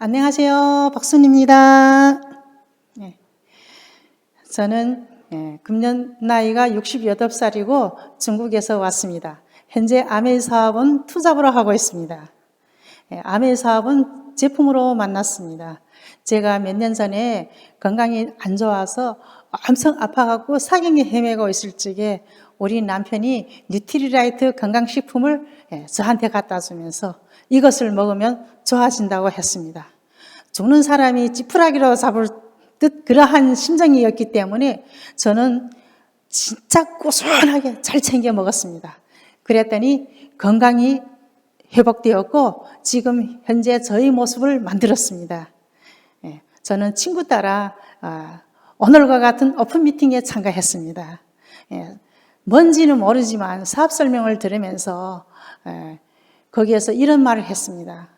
안녕하세요. 박순입니다. 네. 저는 금년 나이가 68살이고 중국에서 왔습니다. 현재 아메이 사업은 투잡으로 하고 있습니다. 아메이 사업은 제품으로 만났습니다. 제가 몇 년 전에 건강이 안 좋아서 엄청 아파갖고 사경에 헤매고 있을 적에 우리 남편이 뉴트리라이트 건강식품을 저한테 갖다 주면서 이것을 먹으면 좋아진다고 했습니다. 죽는 사람이 지푸라기로 잡을 듯 그러한 심정이었기 때문에 저는 진짜 고소하게 잘 챙겨 먹었습니다. 그랬더니 건강이 회복되었고 지금 현재 저희 모습을 만들었습니다. 저는 친구 따라 오늘과 같은 오픈 미팅에 참가했습니다. 뭔지는 모르지만 사업 설명을 들으면서 거기에서 이런 말을 했습니다.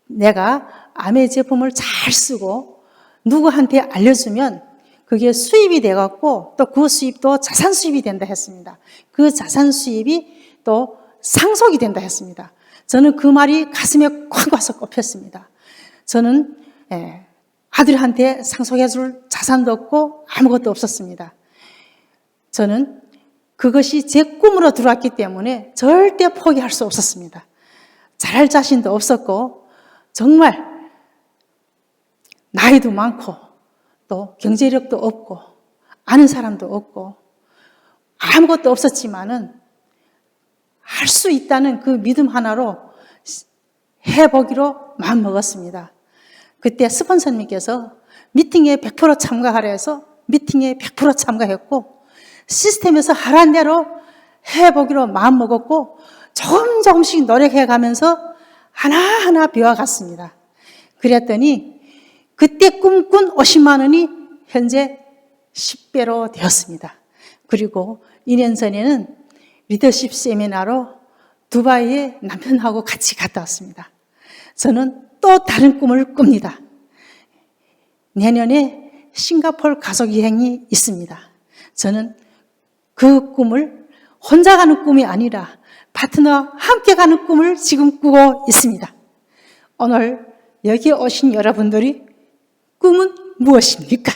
내가 아메이 제품을 잘 쓰고 누구한테 알려주면 그게 수입이 돼갖고 또 그 수입도 자산 수입이 된다 했습니다. 그 자산 수입이 또 상속이 된다 했습니다. 저는 그 말이 가슴에 콱 와서 꼽혔습니다. 저는 아들한테 상속해줄 자산도 없고 아무것도 없었습니다. 저는 그것이 제 꿈으로 들어왔기 때문에 절대 포기할 수 없었습니다. 잘할 자신도 없었고 정말 나이도 많고 또 경제력도 없고 아는 사람도 없고 아무것도 없었지만은 할 수 있다는 그 믿음 하나로 해보기로 마음먹었습니다. 그때 스폰서님께서 미팅에 100% 참가하라 해서 미팅에 100% 참가했고 시스템에서 하라는 대로 해보기로 마음먹었고 조금씩 노력해가면서 하나하나 배워갔습니다. 그랬더니 그때 꿈꾼 50만 원이 현재 10배로 되었습니다. 그리고 2년 전에는 리더십 세미나로 두바이에 남편하고 같이 갔다 왔습니다. 저는 또 다른 꿈을 꿉니다. 내년에 싱가포르 가족 여행이 있습니다. 저는 그 꿈을 혼자 가는 꿈이 아니라 파트너와 함께 가는 꿈을 지금 꾸고 있습니다. 오늘 여기 오신 여러분들이 꿈은 무엇입니까?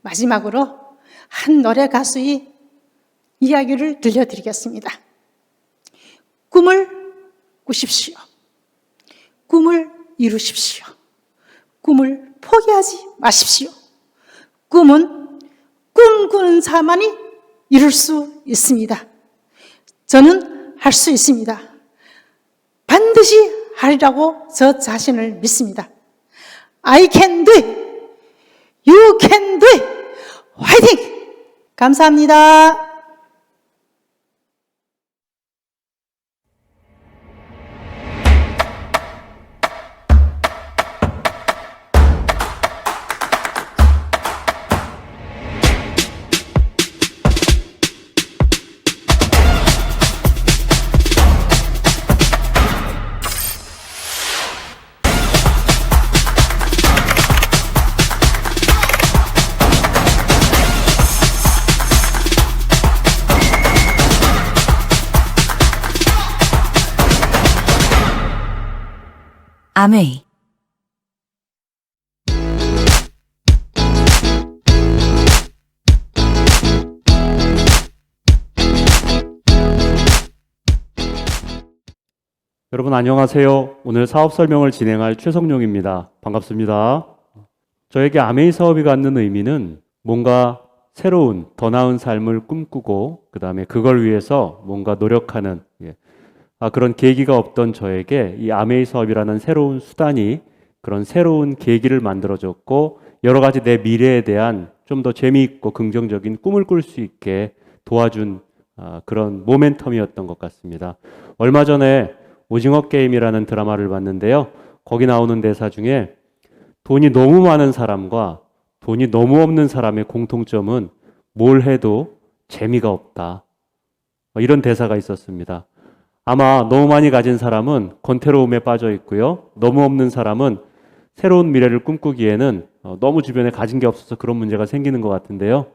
마지막으로 한 노래 가수의 이야기를 들려드리겠습니다. 꿈을 꾸십시오. 꿈을 이루십시오. 꿈을 포기하지 마십시오. 꿈은 꿈꾸는 자만이 이룰 수 있습니다. 저는 할 수 있습니다. 반드시 하리라고 저 자신을 믿습니다. I can do it. You can do it. 화이팅! 감사합니다. 아메이 여러분 안녕하세요. 오늘 사업 설명을 진행할 최성룡입니다. 반갑습니다. 저에게 아메이 사업이 갖는 의미는 뭔가 새로운 더 나은 삶을 꿈꾸고 그 다음에 그걸 위해서 뭔가 노력하는 그런 계기가 없던 저에게 이 아메이 사업이라는 새로운 수단이 그런 새로운 계기를 만들어줬고 여러 가지 내 미래에 대한 좀 더 재미있고 긍정적인 꿈을 꿀 수 있게 도와준 그런 모멘텀이었던 것 같습니다. 얼마 전에 오징어 게임이라는 드라마를 봤는데요. 거기 나오는 대사 중에 돈이 너무 많은 사람과 돈이 너무 없는 사람의 공통점은 뭘 해도 재미가 없다. 이런 대사가 있었습니다. 아마 너무 많이 가진 사람은 권태로움에 빠져 있고요. 너무 없는 사람은 새로운 미래를 꿈꾸기에는 너무 주변에 가진 게 없어서 그런 문제가 생기는 것 같은데요.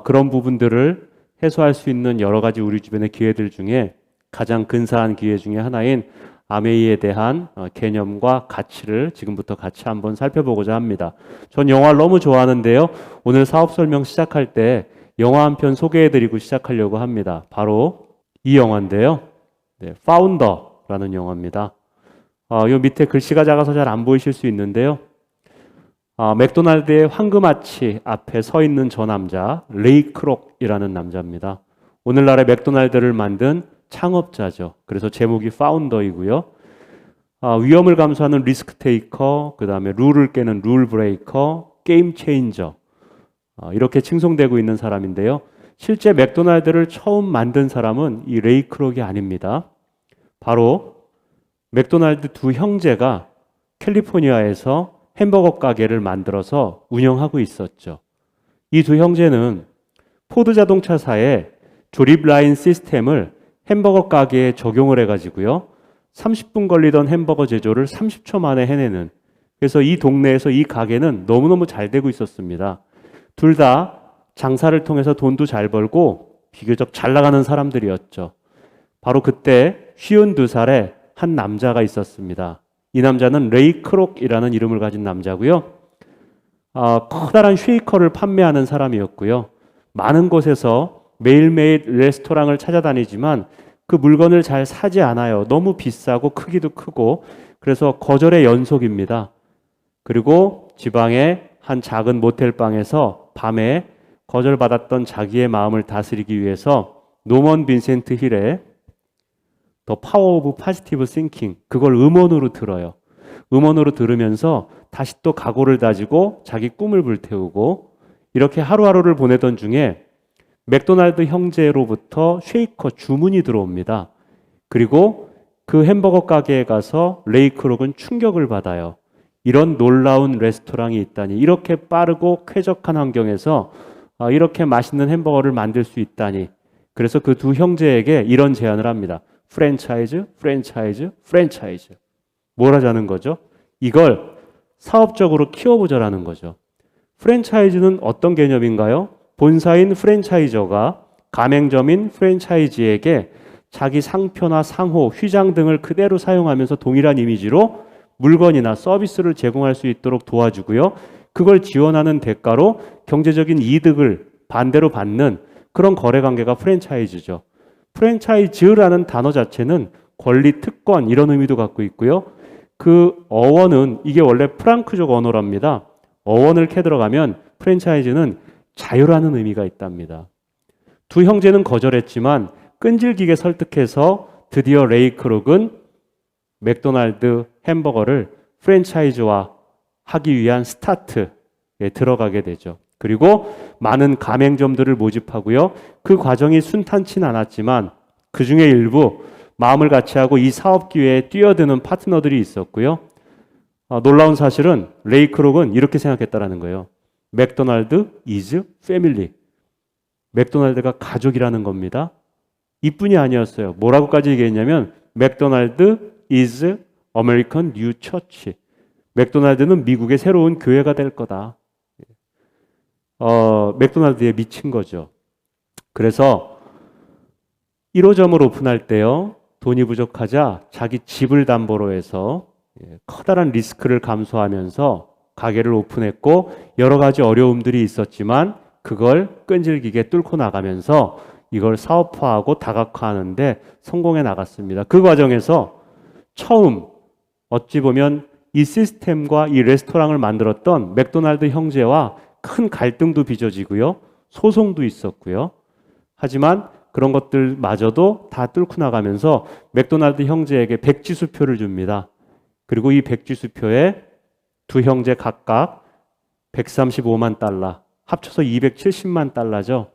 그런 부분들을 해소할 수 있는 여러 가지 우리 주변의 기회들 중에 가장 근사한 기회 중에 하나인 아메이에 대한 개념과 가치를 지금부터 같이 한번 살펴보고자 합니다. 전 영화를 너무 좋아하는데요. 오늘 사업 설명 시작할 때 영화 한 편 소개해드리고 시작하려고 합니다. 바로 이 영화인데요. 네, 파운더라는 영화입니다. 요 밑에 글씨가 작아서 잘 안 보이실 수 있는데요. 맥도날드의 황금아치 앞에 서 있는 저 남자, 레이 크록이라는 남자입니다. 오늘날의 맥도날드를 만든 창업자죠. 그래서 제목이 파운더이고요. 위험을 감수하는 리스크 테이커, 그 다음에 룰을 깨는 룰 브레이커, 게임 체인저, 이렇게 칭송되고 있는 사람인데요. 실제 맥도날드를 처음 만든 사람은 이 레이 크록이 아닙니다. 바로 맥도날드 두 형제가 캘리포니아에서 햄버거 가게를 만들어서 운영하고 있었죠. 이 두 형제는 포드 자동차사의 조립 라인 시스템을 햄버거 가게에 적용을 해가지고요. 30분 걸리던 햄버거 제조를 30초 만에 해내는, 그래서 이 동네에서 이 가게는 너무너무 잘 되고 있었습니다. 둘 다 장사를 통해서 돈도 잘 벌고 비교적 잘 나가는 사람들이었죠. 바로 그때 52살의 한 남자가 있었습니다. 이 남자는 레이 크록이라는 이름을 가진 남자고요. 커다란 쉐이커를 판매하는 사람이었고요. 많은 곳에서 매일매일 레스토랑을 찾아다니지만 그 물건을 잘 사지 않아요. 너무 비싸고 크기도 크고, 그래서 거절의 연속입니다. 그리고 지방의 한 작은 모텔방에서 밤에 거절받았던 자기의 마음을 다스리기 위해서 노먼 빈센트 힐의 더 파워 오브 파지티브 싱킹, 그걸 음원으로 들어요. 음원으로 들으면서 다시 또 각오를 다지고 자기 꿈을 불태우고, 이렇게 하루하루를 보내던 중에 맥도날드 형제로부터 쉐이커 주문이 들어옵니다. 그리고 그 햄버거 가게에 가서 레이 크록은 충격을 받아요. 이런 놀라운 레스토랑이 있다니, 이렇게 빠르고 쾌적한 환경에서 이렇게 맛있는 햄버거를 만들 수 있다니. 그래서 그 두 형제에게 이런 제안을 합니다. 프랜차이즈, 프랜차이즈, 프랜차이즈. 뭘 하자는 거죠? 이걸 사업적으로 키워보자라는 거죠. 프랜차이즈는 어떤 개념인가요? 본사인 프랜차이저가 가맹점인 프랜차이즈에게 자기 상표나 상호, 휘장 등을 그대로 사용하면서 동일한 이미지로 물건이나 서비스를 제공할 수 있도록 도와주고요. 그걸 지원하는 대가로 경제적인 이득을 반대로 받는 그런 거래 관계가 프랜차이즈죠. 프랜차이즈라는 단어 자체는 권리, 특권 이런 의미도 갖고 있고요. 그 어원은 이게 원래 프랑크족 언어랍니다. 어원을 캐 들어가면 프랜차이즈는 자유라는 의미가 있답니다. 두 형제는 거절했지만 끈질기게 설득해서 드디어 레이 크록은 맥도날드 햄버거를 프랜차이즈화 하기 위한 스타트에 들어가게 되죠. 그리고 많은 가맹점들을 모집하고요. 그 과정이 순탄치는 않았지만 그 중에 일부 마음을 같이 하고 이 사업 기회에 뛰어드는 파트너들이 있었고요. 놀라운 사실은 레이 크록은 이렇게 생각했다라는 거예요. 맥도날드 is family. 맥도날드가 가족이라는 겁니다. 이뿐이 아니었어요. 뭐라고까지 얘기했냐면 맥도날드 is American New Church. 맥도날드는 미국의 새로운 교회가 될 거다. 맥도날드에 미친 거죠. 그래서 1호점을 오픈할 때요, 돈이 부족하자 자기 집을 담보로 해서 커다란 리스크를 감수하면서 가게를 오픈했고, 여러 가지 어려움들이 있었지만 그걸 끈질기게 뚫고 나가면서 이걸 사업화하고 다각화하는데 성공해 나갔습니다. 그 과정에서 처음 어찌 보면 이 시스템과 이 레스토랑을 만들었던 맥도날드 형제와 큰 갈등도 빚어지고요. 소송도 있었고요. 하지만 그런 것들마저도 다 뚫고 나가면서 맥도날드 형제에게 백지수표를 줍니다. 그리고 이 백지수표에 두 형제 각각 135만 달러, 합쳐서 270만 달러죠.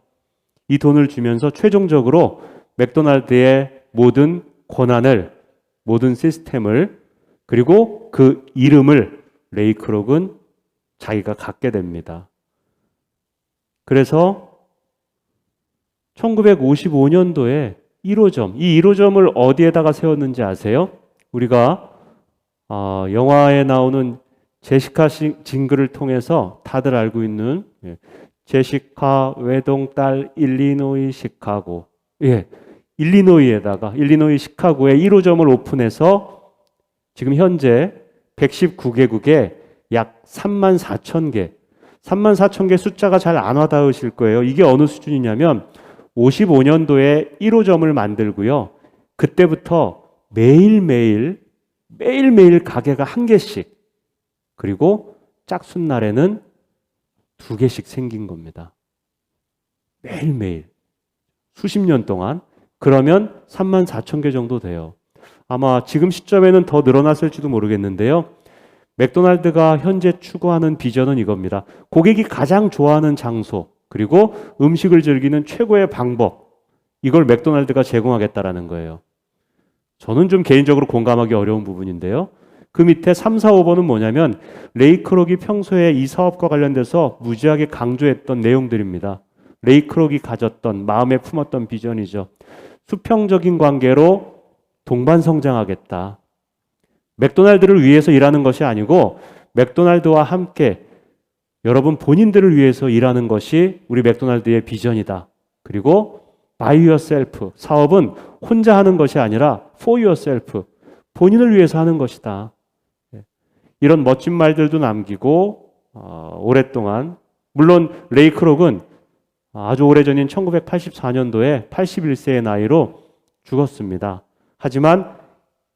이 돈을 주면서 최종적으로 맥도날드의 모든 권한을, 모든 시스템을, 그리고 그 이름을 레이 크록은 자기가 갖게 됩니다. 그래서 1955년도에 1호점, 이 1호점을 어디에다가 세웠는지 아세요? 우리가 영화에 나오는 제시카 징글을 통해서 다들 알고 있는 제시카 외동딸 일리노이 시카고, 일리노이에다가, 일리노이 시카고에 1호점을 오픈해서 지금 현재 119개국에 약 3만 4천 개, 3만 4천 개 숫자가 잘 안 와닿으실 거예요. 이게 어느 수준이냐면 55년도에 1호점을 만들고요. 그때부터 매일매일 가게가 한 개씩, 그리고 짝순날에는 2개씩 생긴 겁니다. 매일매일 수십 년 동안. 그러면 3만 4천 개 정도 돼요. 아마 지금 시점에는 더 늘어났을지도 모르겠는데요. 맥도날드가 현재 추구하는 비전은 이겁니다. 고객이 가장 좋아하는 장소, 그리고 음식을 즐기는 최고의 방법, 이걸 맥도날드가 제공하겠다라는 거예요. 저는 좀 개인적으로 공감하기 어려운 부분인데요. 그 밑에 3, 4, 5번은 뭐냐면 레이 크록이 평소에 이 사업과 관련돼서 무지하게 강조했던 내용들입니다. 레이 크록이 가졌던, 마음에 품었던 비전이죠. 수평적인 관계로 동반 성장하겠다. 맥도날드를 위해서 일하는 것이 아니고 맥도날드와 함께 여러분 본인들을 위해서 일하는 것이 우리 맥도날드의 비전이다. 그리고 by yourself, 사업은 혼자 하는 것이 아니라 for yourself, 본인을 위해서 하는 것이다. 이런 멋진 말들도 남기고 오랫동안, 물론 레이 크록은 아주 오래전인 1984년도에 81세의 나이로 죽었습니다. 하지만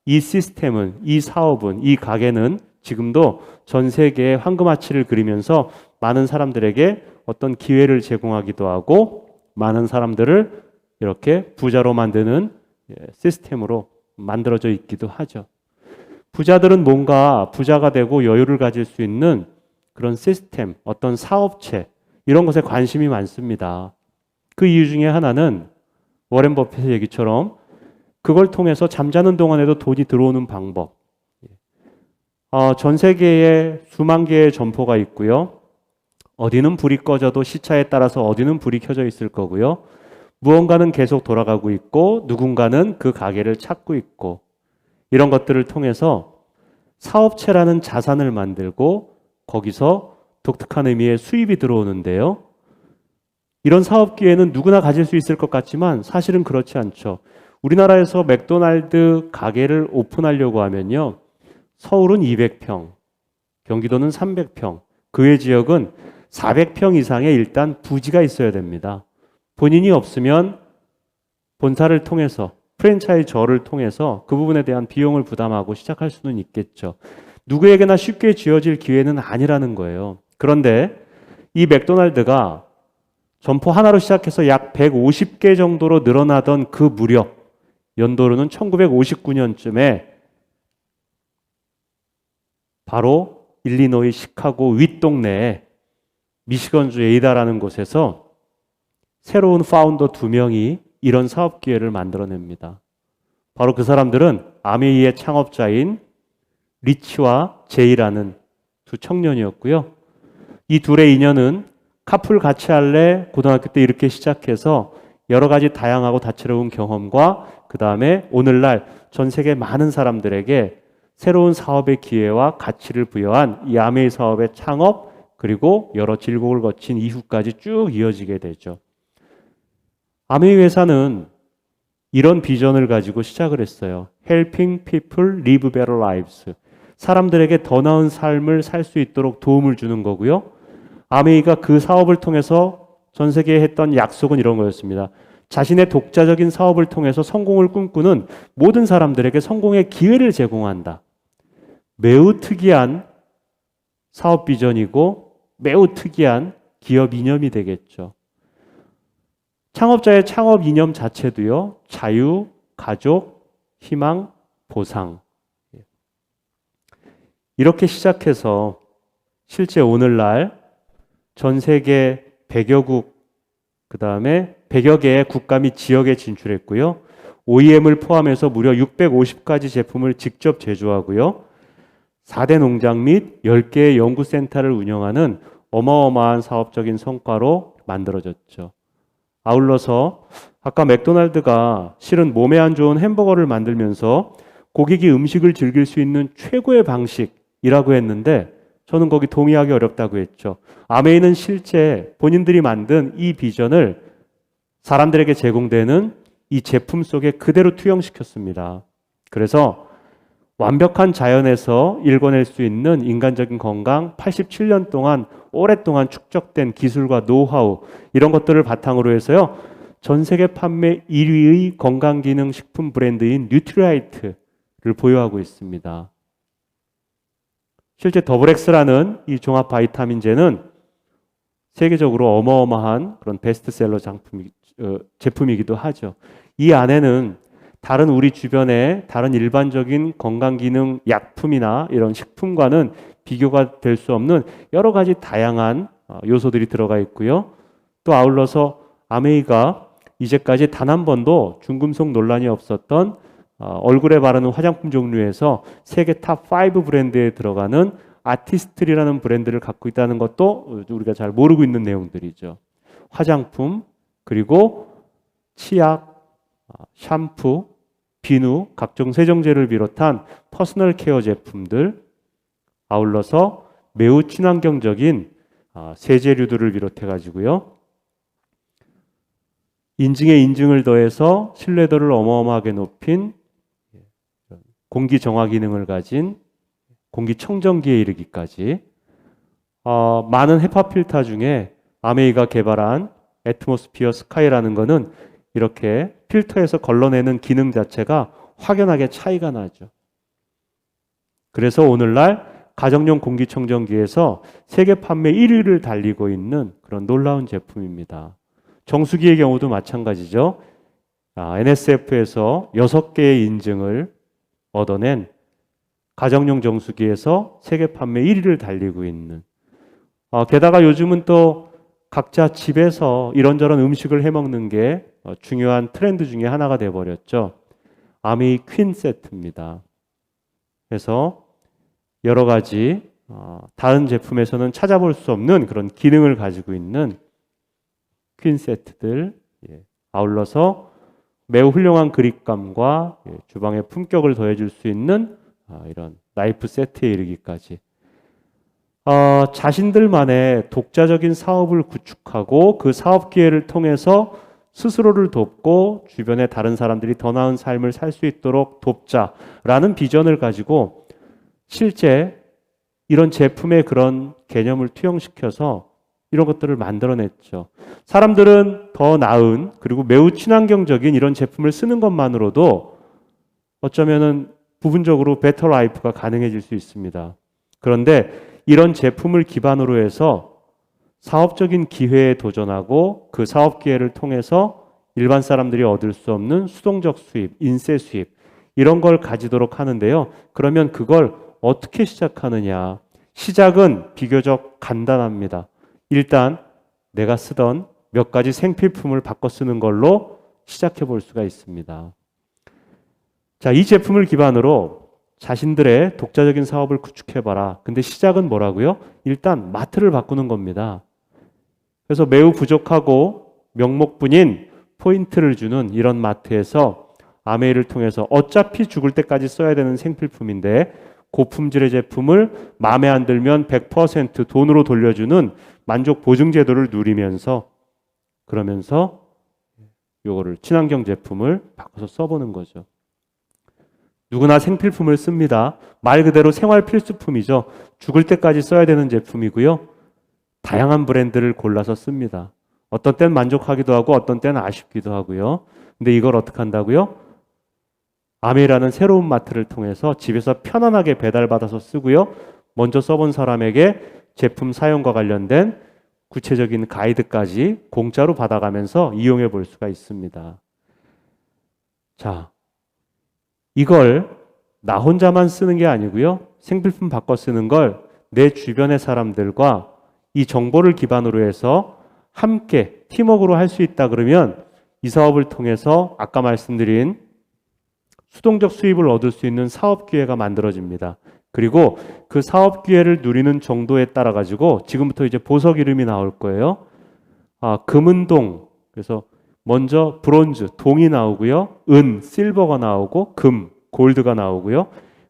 이 시스템은, 이 사업은, 이 가게는 지금도 전 세계의 황금아치를 그리면서 많은 사람들에게 어떤 기회를 제공하기도 하고 많은 사람들을 이렇게 부자로 만드는 시스템으로 만들어져 있기도 하죠. 부자들은 뭔가 부자가 되고 여유를 가질 수 있는 그런 시스템, 어떤 사업체, 이런 것에 관심이 많습니다. 그 이유 중에 하나는 워렌 버핏의 얘기처럼 그걸 통해서 잠자는 동안에도 돈이 들어오는 방법. 전 세계에 수만 개의 점포가 있고요. 어디는 불이 꺼져도 시차에 따라서 어디는 불이 켜져 있을 거고요. 무언가는 계속 돌아가고 있고 누군가는 그 가게를 찾고 있고, 이런 것들을 통해서 사업체라는 자산을 만들고 거기서 독특한 의미의 수입이 들어오는데요. 이런 사업 기회는 누구나 가질 수 있을 것 같지만 사실은 그렇지 않죠. 우리나라에서 맥도날드 가게를 오픈하려고 하면요. 서울은 200평, 경기도는 300평, 그 외 지역은 400평 이상의 일단 부지가 있어야 됩니다. 본인이 없으면 본사를 통해서, 프랜차이저를 통해서 그 부분에 대한 비용을 부담하고 시작할 수는 있겠죠. 누구에게나 쉽게 지어질 기회는 아니라는 거예요. 그런데 이 맥도날드가 점포 하나로 시작해서 약 150개 정도로 늘어나던 그 무렵, 연도로는 1959년쯤에 바로 일리노이 시카고 윗동네에 미시건주 에이다라는 곳에서 새로운 파운더 2명이 이런 사업 기회를 만들어냅니다. 바로 그 사람들은 아메이의 창업자인 리치와 제이라는 두 청년이었고요. 이 둘의 인연은 카풀 같이 할래 고등학교 때 이렇게 시작해서 여러 가지 다양하고 다채로운 경험과 그 다음에 오늘날 전 세계 많은 사람들에게 새로운 사업의 기회와 가치를 부여한 이 아메이 사업의 창업, 그리고 여러 질곡을 거친 이후까지 쭉 이어지게 되죠. 아메이 회사는 이런 비전을 가지고 시작을 했어요. Helping people live better lives. 사람들에게 더 나은 삶을 살 수 있도록 도움을 주는 거고요. 아메이가 그 사업을 통해서 전 세계에 했던 약속은 이런 거였습니다. 자신의 독자적인 사업을 통해서 성공을 꿈꾸는 모든 사람들에게 성공의 기회를 제공한다. 매우 특이한 사업 비전이고 매우 특이한 기업 이념이 되겠죠. 창업자의 창업 이념 자체도요. 자유, 가족, 희망, 보상. 이렇게 시작해서 실제 오늘날 전 세계 100여 국, 그 다음에 100여 개의 국가 및 지역에 진출했고요. OEM을 포함해서 무려 650가지 제품을 직접 제조하고요. 4대 농장 및 10개의 연구센터를 운영하는 어마어마한 사업적인 성과로 만들어졌죠. 아울러서 아까 맥도날드가 실은 몸에 안 좋은 햄버거를 만들면서 고객이 음식을 즐길 수 있는 최고의 방식이라고 했는데 저는 거기 동의하기 어렵다고 했죠. 아메이는 실제 본인들이 만든 이 비전을 사람들에게 제공되는 이 제품 속에 그대로 투영시켰습니다. 그래서 완벽한 자연에서 일궈낼 수 있는 인간적인 건강, 87년 동안 오랫동안 축적된 기술과 노하우 이런 것들을 바탕으로 해서요. 전 세계 판매 1위의 건강기능식품 브랜드인 뉴트리라이트를 보유하고 있습니다. 실제 더블엑스라는 이 종합 바이타민제는 세계적으로 어마어마한 그런 베스트셀러 제품이기도 하죠. 이 안에는 다른 우리 주변의 다른 일반적인 건강기능 약품이나 이런 식품과는 비교가 될 수 없는 여러 가지 다양한 요소들이 들어가 있고요. 또 아울러서 아메이가 이제까지 단 한 번도 중금속 논란이 없었던 얼굴에 바르는 화장품 종류에서 세계 탑 5 브랜드에 들어가는 아티스트리라는 브랜드를 갖고 있다는 것도 우리가 잘 모르고 있는 내용들이죠. 화장품, 그리고 치약, 샴푸, 비누, 각종 세정제를 비롯한 퍼스널 케어 제품들, 아울러서 매우 친환경적인 세제류들을 비롯해 가지고요. 인증에 인증을 더해서 신뢰도를 어마어마하게 높인 공기 정화 기능을 가진 공기청정기에 이르기까지 많은 헤파 필터 중에 아메이가 개발한 애트모스피어 스카이라는 거는 이렇게 필터에서 걸러내는 기능 자체가 확연하게 차이가 나죠. 그래서 오늘날 가정용 공기청정기에서 세계 판매 1위를 달리고 있는 그런 놀라운 제품입니다. 정수기의 경우도 마찬가지죠. NSF에서 6개의 인증을 얻어낸 가정용 정수기에서 세계 판매 1위를 달리고 있는 게다가 요즘은 또 각자 집에서 이런저런 음식을 해먹는 게 중요한 트렌드 중에 하나가 돼버렸죠. 아메이 퀸 세트입니다. 그래서 여러 가지 다른 제품에서는 찾아볼 수 없는 그런 기능을 가지고 있는 퀸 세트들, 아울러서 매우 훌륭한 그립감과 주방의 품격을 더해줄 수 있는 이런 나이프 세트에 이르기까지 자신들만의 독자적인 사업을 구축하고 그 사업 기회를 통해서 스스로를 돕고 주변의 다른 사람들이 더 나은 삶을 살 수 있도록 돕자라는 비전을 가지고 실제 이런 제품의 그런 개념을 투영시켜서 이런 것들을 만들어냈죠. 사람들은 더 나은 그리고 매우 친환경적인 이런 제품을 쓰는 것만으로도 어쩌면은 부분적으로 베터 라이프가 가능해질 수 있습니다. 그런데 이런 제품을 기반으로 해서 사업적인 기회에 도전하고 그 사업 기회를 통해서 일반 사람들이 얻을 수 없는 수동적 수입, 인세 수입 이런 걸 가지도록 하는데요. 그러면 그걸 어떻게 시작하느냐? 시작은 비교적 간단합니다. 일단 내가 쓰던 몇 가지 생필품을 바꿔 쓰는 걸로 시작해 볼 수가 있습니다. 자, 이 제품을 기반으로 자신들의 독자적인 사업을 구축해봐라. 근데 시작은 뭐라고요? 일단 마트를 바꾸는 겁니다. 그래서 매우 부족하고 명목뿐인 포인트를 주는 이런 마트에서 아메이를 통해서 어차피 죽을 때까지 써야 되는 생필품인데 고품질의 제품을 마음에 안 들면 100% 돈으로 돌려주는 만족 보증 제도를 누리면서 그러면서 요거를 친환경 제품을 바꿔서 써보는 거죠. 누구나 생필품을 씁니다. 말 그대로 생활 필수품이죠. 죽을 때까지 써야 되는 제품이고요. 다양한 브랜드를 골라서 씁니다. 어떤 때는 만족하기도 하고 어떤 때는 아쉽기도 하고요. 근데 이걸 어떻게 한다고요? 아메이라는 새로운 마트를 통해서 집에서 편안하게 배달받아서 쓰고요. 먼저 써본 사람에게 제품 사용과 관련된 구체적인 가이드까지 공짜로 받아가면서 이용해 볼 수가 있습니다. 자, 이걸 나 혼자만 쓰는 게 아니고요. 생필품 바꿔 쓰는 걸 내 주변의 사람들과 이 정보를 기반으로 해서 함께 팀워크로 할 수 있다 그러면 이 사업을 통해서 아까 말씀드린 수동적 수입을 얻을 수 있는 사업 기회가 만들어집니다. 그리고 그 사업 기회를 누리는 정도에 따라 가지고 지금부터 이제 보석 이름이 나올 거예요. 금은동. 그래서 먼저 브론즈, 동이 나오고요. 은, 실버가 나오고 금, 골드가 나오고요.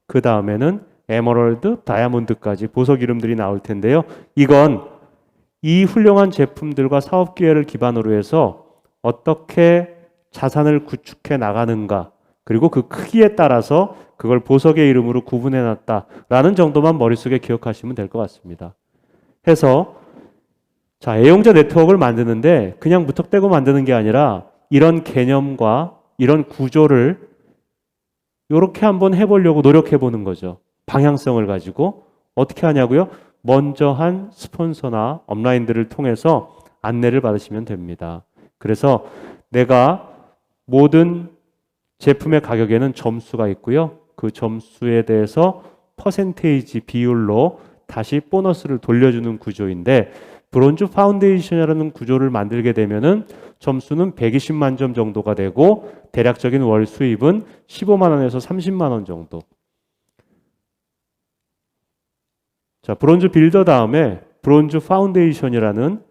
그 다음에는 에메랄드, 다이아몬드까지 보석 이름들이 나올 텐데요. 이건 이 훌륭한 제품들과 사업 기회를 기반으로 해서 어떻게 자산을 구축해 나가는가 그리고 그 크기에 따라서 그걸 보석의 이름으로 구분해놨다라는 정도만 머릿속에 기억하시면 될 것 같습니다. 해서 자, 애용자 네트워크를 만드는데 그냥 무턱대고 만드는 게 아니라 이런 개념과 이런 구조를 이렇게 한번 해보려고 노력해 보는 거죠. 방향성을 가지고 어떻게 하냐고요? 먼저 한 스폰서나 업라인들을 통해서 안내를 받으시면 됩니다. 그래서 내가 모든 제품의 가격에는 점수가 있고요. 그 점수에 대해서 퍼센테이지 비율로 다시 보너스를 돌려주는 구조인데 브론즈 파운데이션이라는 구조를 만들게 되면은 점수는 120만 점 정도가 되고 대략적인 월 수입은 15만 원에서 30만 원 정도. 자, 브론즈 빌더 다음에 브론즈 파운데이션이라는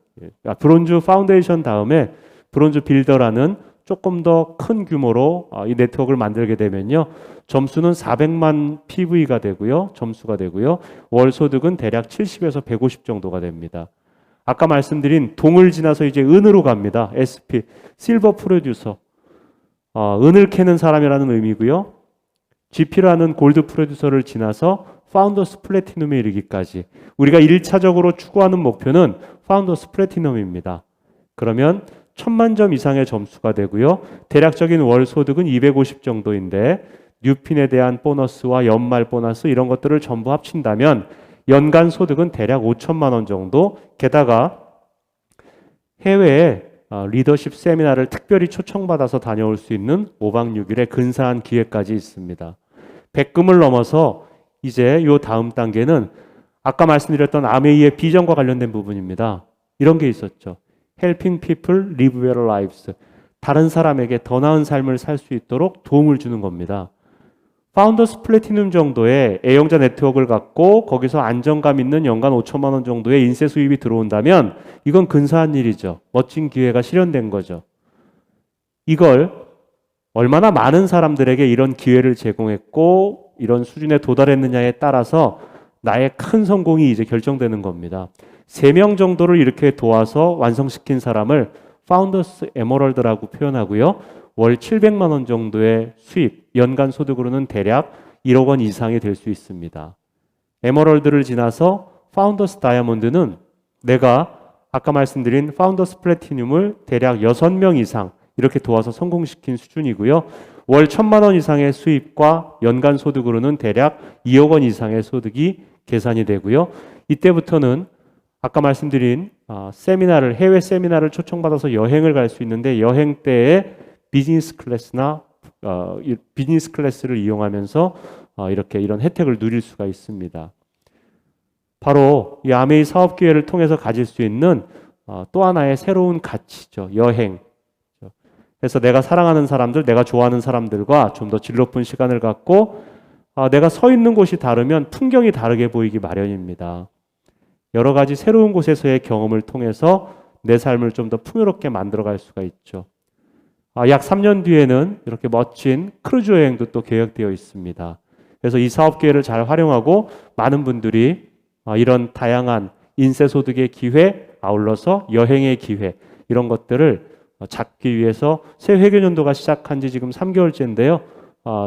브론즈 파운데이션 다음에 브론즈 빌더라는 조금 더 큰 규모로 이 네트워크를 만들게 되면요. 점수는 400만 PV가 되고요. 점수가 되고요. 월 소득은 대략 70에서 150 정도가 됩니다. 아까 말씀드린 동을 지나서 이제 은으로 갑니다. SP, 실버 프로듀서. 은을 캐는 사람이라는 의미고요. GP라는 골드 프로듀서를 지나서 파운더스 플래티넘에 이르기까지 우리가 1차적으로 추구하는 목표는 파운더스 플래티넘입니다. 그러면 1000만 점 이상의 점수가 되고요. 대략적인 월 소득은 250 정도인데 뉴핀에 대한 보너스와 연말 보너스 이런 것들을 전부 합친다면 연간 소득은 대략 5천만 원 정도. 게다가 해외에 리더십 세미나를 특별히 초청받아서 다녀올 수 있는 5박 6일의 근사한 기회까지 있습니다. 백금을 넘어서 이제 요 다음 단계는 아까 말씀드렸던 아메이의 비전과 관련된 부분입니다. 이런 게 있었죠. Helping people live better lives. 다른 사람에게 더 나은 삶을 살 수 있도록 도움을 주는 겁니다. 파운더스 플래티넘 정도의 애용자 네트워크를 갖고 거기서 안정감 있는 연간 5천만 원 정도의 인세 수입이 들어온다면 이건 근사한 일이죠. 멋진 기회가 실현된 거죠. 이걸 얼마나 많은 사람들에게 이런 기회를 제공했고 이런 수준에 도달했느냐에 따라서 나의 큰 성공이 이제 결정되는 겁니다. 3명 정도를 이렇게 도와서 완성시킨 사람을 파운더스 에머럴드라고 표현하고요. 월 700만 원 정도의 수입, 연간 소득으로는 대략 1억 원 이상이 될 수 있습니다. 에머럴드를 지나서 파운더스 다이아몬드는 내가 아까 말씀드린 파운더스 플래티늄을 대략 6명 이상 이렇게 도와서 성공시킨 수준이고요. 월 1000만 원 이상의 수입과 연간 소득으로는 대략 2억 원 이상의 소득이 계산이 되고요. 이때부터는 아까 말씀드린 세미나를 해외 세미나를 초청받아서 여행을 갈 수 있는데 여행 때에 비즈니스 클래스나 비즈니스 클래스를 이용하면서 이렇게 이런 혜택을 누릴 수가 있습니다. 바로 이 아메이 사업 기회를 통해서 가질 수 있는 또 하나의 새로운 가치죠. 여행. 그래서 내가 사랑하는 사람들, 내가 좋아하는 사람들과 좀 더 질 높은 시간을 갖고 내가 서 있는 곳이 다르면 풍경이 다르게 보이기 마련입니다. 여러 가지 새로운 곳에서의 경험을 통해서 내 삶을 좀 더 풍요롭게 만들어갈 수가 있죠. 약 3년 뒤에는 이렇게 멋진 크루즈 여행도 또 계획되어 있습니다. 그래서 이 사업 기회를 잘 활용하고 많은 분들이 이런 다양한 인세소득의 기회, 아울러서 여행의 기회 이런 것들을 잡기 위해서 새 회계연도가 시작한 지 지금 3개월째인데요.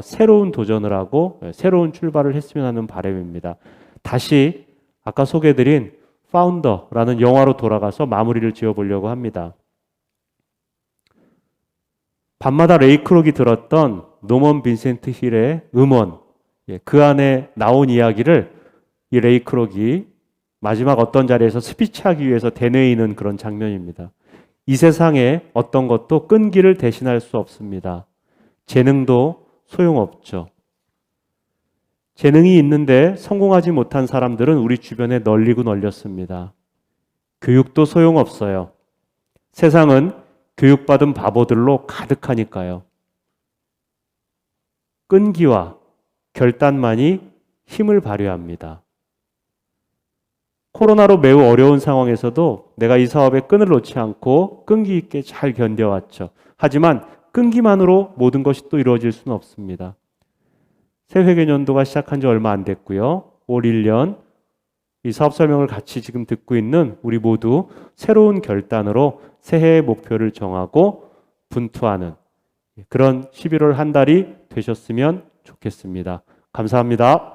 새로운 도전을 하고 새로운 출발을 했으면 하는 바람입니다. 다시 아까 소개해드린 파운더라는 영화로 돌아가서 마무리를 지어보려고 합니다. 밤마다 레이크록이 들었던 노먼 빈센트 힐의 음원, 그 안에 나온 이야기를 이 레이크록이 마지막 어떤 자리에서 스피치하기 위해서 되뇌이는 그런 장면입니다. 이 세상에 어떤 것도 끈기를 대신할 수 없습니다. 재능도 소용없죠. 재능이 있는데 성공하지 못한 사람들은 우리 주변에 널리고 널렸습니다. 교육도 소용없어요. 세상은 교육받은 바보들로 가득하니까요. 끈기와 결단만이 힘을 발휘합니다. 코로나로 매우 어려운 상황에서도 내가 이 사업에 끈을 놓지 않고 끈기 있게 잘 견뎌왔죠. 하지만 끈기만으로 모든 것이 또 이루어질 수는 없습니다. 새 회계연도가 시작한 지 얼마 안 됐고요. 올 1년 이 사업 설명을 같이 지금 듣고 있는 우리 모두 새로운 결단으로 새해의 목표를 정하고 분투하는 그런 11월 한 달이 되셨으면 좋겠습니다. 감사합니다.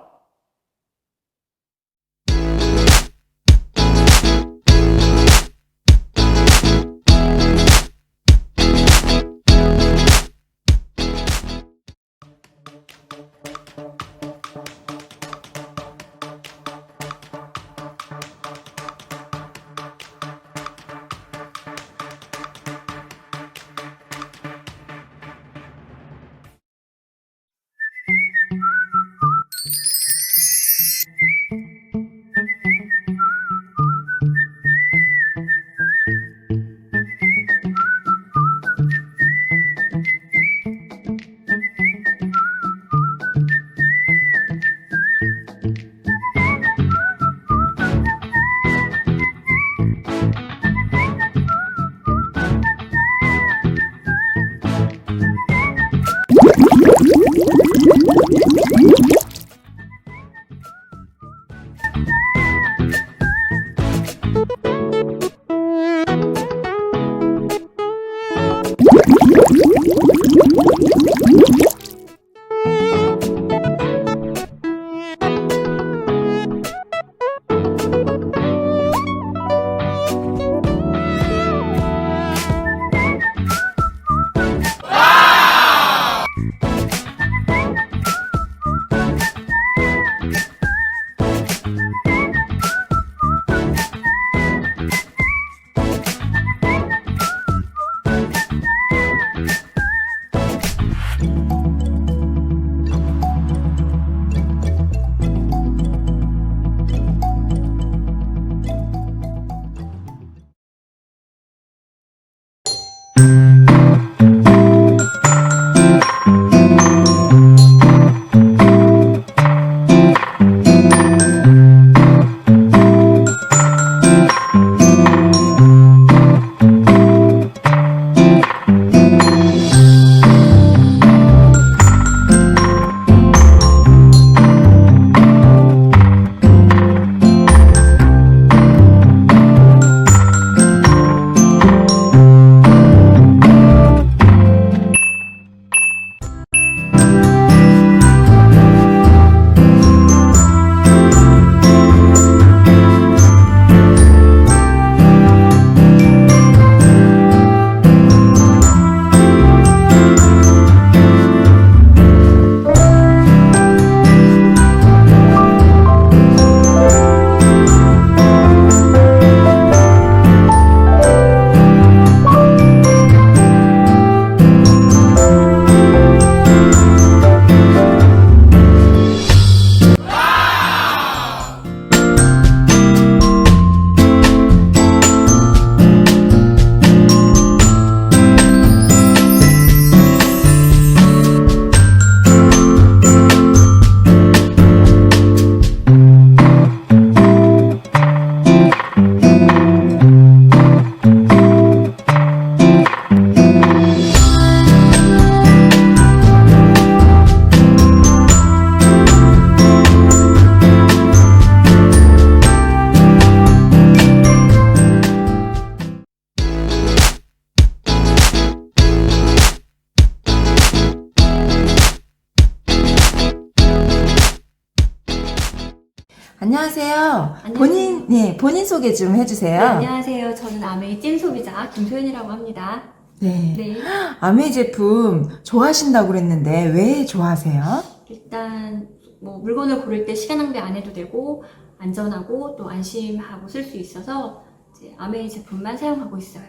안녕하세요. 안녕하세요. 본인 소개 좀 네, 해주세요. 안녕하세요. 저는 아메이 찐 소비자 김소연이라고 합니다. 네. 네. 아메이 제품 좋아하신다고 그랬는데 왜 좋아하세요? 일단 뭐 물건을 고를 때 시간 낭비 안 해도 되고 안전하고 또 안심하고 쓸 수 있어서 이제 아메이 제품만 사용하고 있어요.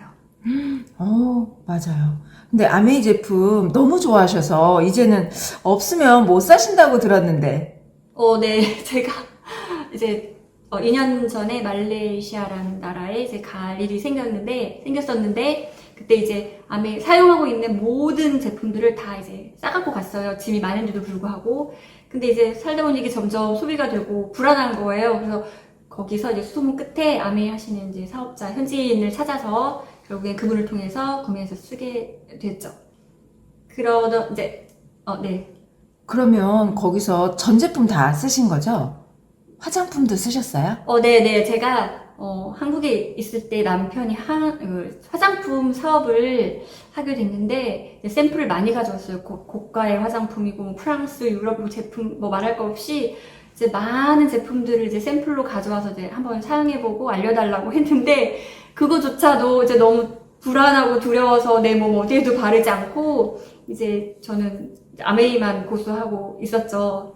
맞아요. 근데 아메이 제품 너무 좋아하셔서 이제는 없으면 못 사신다고 들었는데. 네. 제가 이제 2년 전에 말레이시아라는 나라에 이제 갈 일이 생겼었는데 그때 이제 아메 사용하고 있는 모든 제품들을 다 이제 싸갖고 갔어요. 짐이 많은데도 불구하고. 근데 이제 살다 보니 이게 점점 소비가 되고 불안한 거예요. 그래서 거기서 이제 수소문 끝에 아메 하시는 이제 사업자 현지인을 찾아서 결국엔 그분을 통해서 구매해서 쓰게 됐죠. 그러던 이제 네. 그러면 거기서 전 제품 다 쓰신 거죠? 화장품도 쓰셨어요? 네네. 제가 한국에 있을 때 남편이 화장품 사업을 하게 됐는데, 이제 샘플을 많이 가져왔어요. 고가의 화장품이고, 뭐 프랑스, 유럽 제품, 뭐 말할 거 없이, 이제 많은 제품들을 이제 샘플로 가져와서 이제 한번 사용해보고 알려달라고 했는데, 그거조차도 이제 너무 불안하고 두려워서 내 몸 어디에도 바르지 않고, 이제 저는 아메이만 고수하고 있었죠.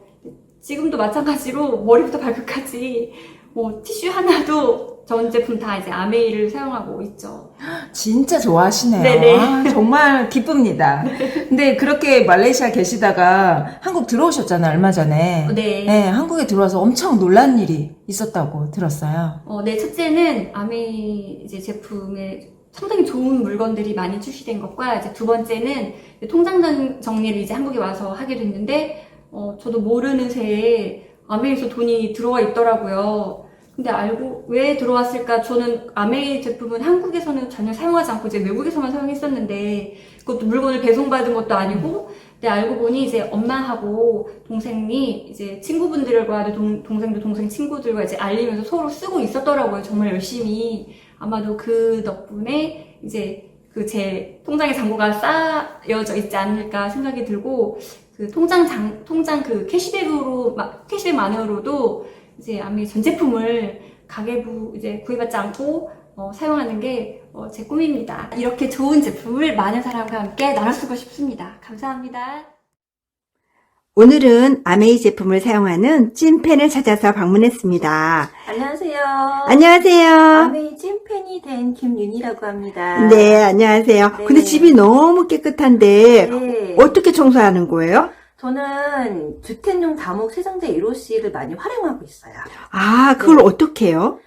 지금도 마찬가지로 머리부터 발끝까지 뭐 티슈 하나도 전 제품 다 이제 아메이를 사용하고 있죠. 진짜 좋아하시네요. 네네. 아, 정말 기쁩니다. 근데 그렇게 말레이시아 계시다가 한국 들어오셨잖아요, 얼마 전에. 네. 네, 한국에 들어와서 엄청 놀란 일이 있었다고 들었어요. 네, 첫째는 아메이 이제 제품에 상당히 좋은 물건들이 많이 출시된 것과, 이제 두 번째는 통장 정리를 이제 한국에 와서 하게 됐는데, 저도 모르는 새에 아메이에서 돈이 들어와 있더라고요. 근데 알고 왜 들어왔을까? 저는 아메이 제품은 한국에서는 전혀 사용하지 않고 이제 외국에서만 사용했었는데, 그것도 물건을 배송받은 것도 아니고, 근데 알고 보니 이제 엄마하고 동생이 이제 친구분들과 동생도 동생 친구들과 이제 알리면서 서로 쓰고 있었더라고요. 정말 열심히. 아마도 그 덕분에 이제 그 제 통장의 잔고가 쌓여져 있지 않을까 생각이 들고, 그 통장 그 캐시백만으로도 이제 아메이 전 제품을 가계부 이제 구애받지 않고 사용하는 게 제 꿈입니다. 이렇게 좋은 제품을 많은 사람과 함께 나눠쓰고 싶습니다. 감사합니다. 오늘은 아메이 제품을 사용하는 찐팬을 찾아서 방문했습니다. 안녕하세요. 안녕하세요. 아메이 찐팬이 된 김윤희라고 합니다. 네, 안녕하세요. 네. 근데 집이 너무 깨끗한데 네. 어떻게 청소하는 거예요? 저는 주택용 다목 세정제 1호C를 많이 활용하고 있어요. 아, 그걸 네. 어떻게 해요?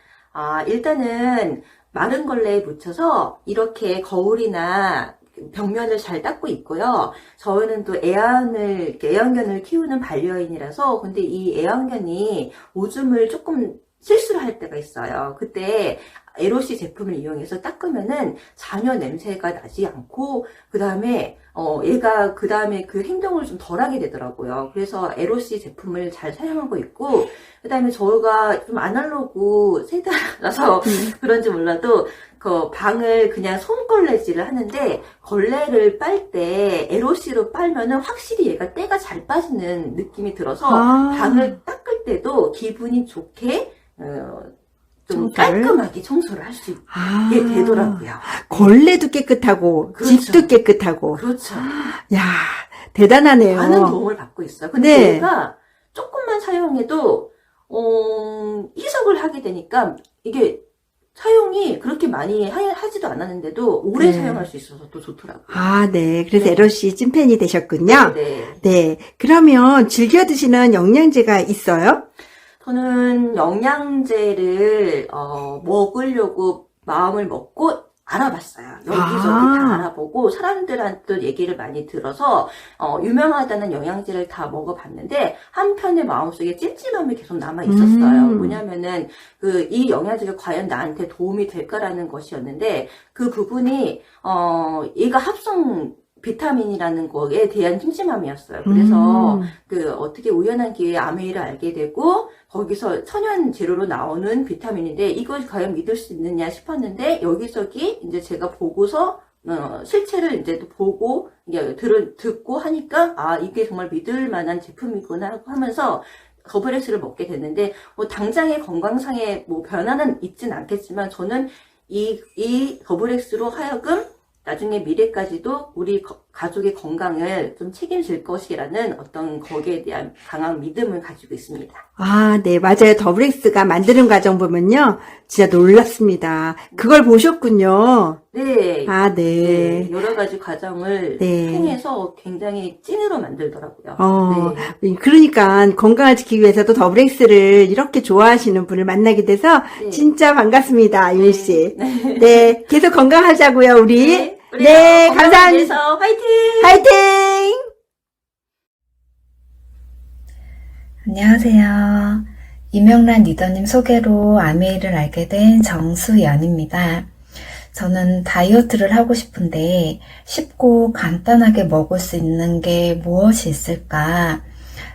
일단은 마른 걸레에 묻혀서 이렇게 거울이나 벽면을 잘 닦고 있고요. 저희는 또 애완견을 키우는 반려인이라서, 근데 이 애완견이 오줌을 조금 실수를 할 때가 있어요. 그때 에로시 제품을 이용해서 닦으면은 전혀 냄새가 나지 않고, 그 다음에 얘가 그 다음에 그 행동을 좀 덜하게 되더라고요. 그래서 에로시 제품을 잘 사용하고 있고, 그 다음에 저희가 좀 아날로그 세대라서 그런지 몰라도 그 방을 그냥 손걸레질을 하는데, 걸레를 빨 때 에로시로 빨면은 확실히 얘가 때가 잘 빠지는 느낌이 들어서 방을 닦을 때도 기분이 좋게 좀 청소를? 깔끔하게 청소를 할 수 있게 되더라고요. 걸레도 깨끗하고 그렇죠. 집도 깨끗하고. 그렇죠. 야, 대단하네요. 많은 도움을 받고 있어요. 근데 네. 얘가 조금만 사용해도 이석을 하게 되니까 이게 사용이 그렇게 많이 하지도 않았는데도 오래 네. 사용할 수 있어서 또 좋더라고요. 아, 네. 그래서 네. 에로씨 찐팬이 되셨군요. 네. 네. 그러면 즐겨 드시는 영양제가 있어요? 저는 영양제를 먹으려고 마음을 먹고 알아봤어요. 여기저기 다 알아보고 사람들한테 얘기를 많이 들어서 유명하다는 영양제를 다 먹어봤는데 한편의 마음속에 찜찜함이 계속 남아 있었어요. 뭐냐면은 이 영양제가 과연 나한테 도움이 될까라는 것이었는데, 그 부분이 얘가 합성 비타민이라는 거에 대한 찜찜함이었어요. 그래서 어떻게 우연한 기회에 아메이를 알게 되고, 거기서 천연 재료로 나오는 비타민인데 이걸 과연 믿을 수 있느냐 싶었는데, 여기저기 이제 제가 보고서 실체를 이제 또 보고 이제 듣고 하니까 이게 정말 믿을 만한 제품이구나 하면서 더블엑스를 먹게 됐는데, 뭐 당장의 건강상의 뭐 변화는 있진 않겠지만, 저는 이 더블엑스로 하여금 나중에 미래까지도 우리 가족의 건강을 좀 책임질 것이라는 어떤 거기에 대한 강한 믿음을 가지고 있습니다. 아, 네, 맞아요. 더블엑스가 만드는 과정 보면요, 진짜 놀랍습니다. 그걸 보셨군요. 네. 아, 네. 네, 여러 가지 과정을 네. 통해서 굉장히 찐으로 만들더라고요. 네. 그러니까 건강을 지키기 위해서도 더블엑스를 이렇게 좋아하시는 분을 만나게 돼서 네. 진짜 반갑습니다, 윤희 씨. 네. 네, 계속 건강하자고요, 우리. 우리 네, 건강을 감사합니다. 위해서 화이팅! 화이팅! 안녕하세요. 이명란 리더님 소개로 아메이를 알게 된 정수연입니다. 저는 다이어트를 하고 싶은데 쉽고 간단하게 먹을 수 있는 게 무엇이 있을까